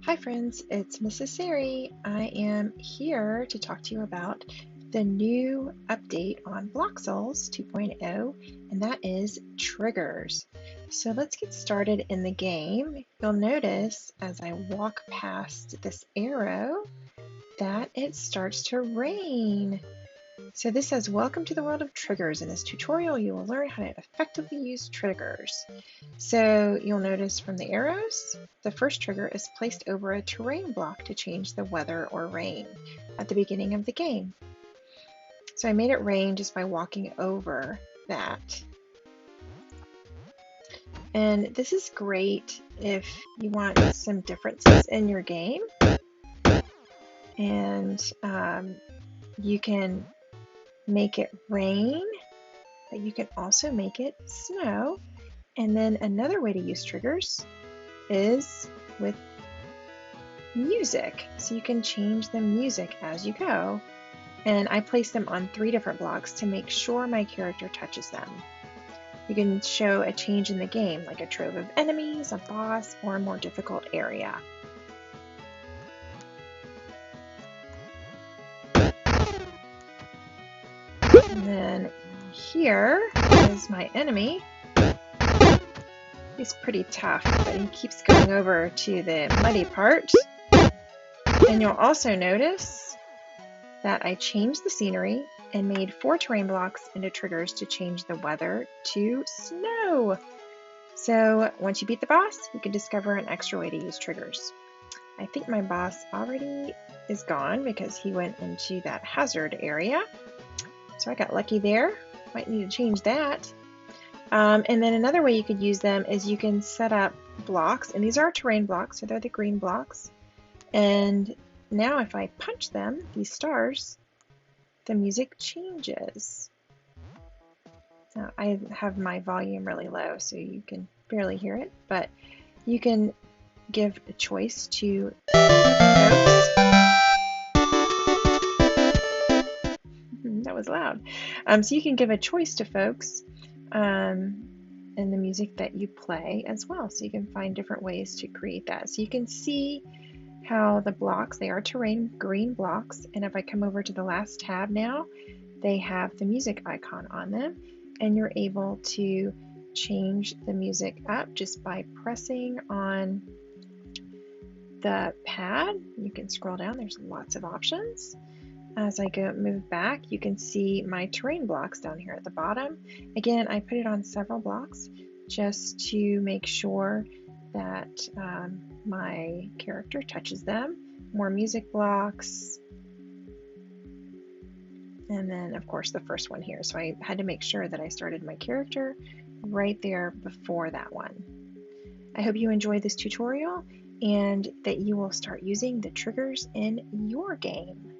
Hi friends, it's Mrs. Sari. I am here to talk to you about the new update on Bloxels 2.0, and that is triggers. So let's get started in the game. You'll notice as I walk past this arrow that it starts to rain. So this says, welcome to the world of triggers. In this tutorial, you will learn how to effectively use triggers. So you'll notice from the arrows, the first trigger is placed over a terrain block to change the weather or rain at the beginning of the game. So I made it rain just by walking over that. And this is great if you want some differences in your game. And you can make it rain, but you can also make it snow. And then another way to use triggers is with music. So you can change the music as you go. And I place them on 3 different blocks to make sure my character touches them. You can show a change in the game, like a trove of enemies, a boss, or a more difficult area. And then here is my enemy. He's pretty tough, but he keeps going over to the muddy part. And you'll also notice that I changed the scenery and made 4 terrain blocks into triggers to change the weather to snow. So once you beat the boss, you can discover an extra way to use triggers. I think my boss already is gone because he went into that hazard area. So I got lucky there. Might need to change that. And then another way you could use them is you can set up blocks, and these are terrain blocks, so they're the green blocks. And now if I punch them, these stars, the music changes. Now I have my volume really low, so you can barely hear it, but you can give a choice to folks. That was loud. So you can give a choice to folks in the music that you play as well. So you can find different ways to create that. So you can see how the blocks, they are terrain green blocks. And if I come over to the last tab now, they have the music icon on them. And you're able to change the music up just by pressing on the pad. You can scroll down, there's lots of options. As I move back, you can see my terrain blocks down here at the bottom. Again, I put it on several blocks just to make sure that my character touches them. More music blocks. And then, of course, the first one here. So I had to make sure that I started my character right there before that one. I hope you enjoyed this tutorial and that you will start using the triggers in your game.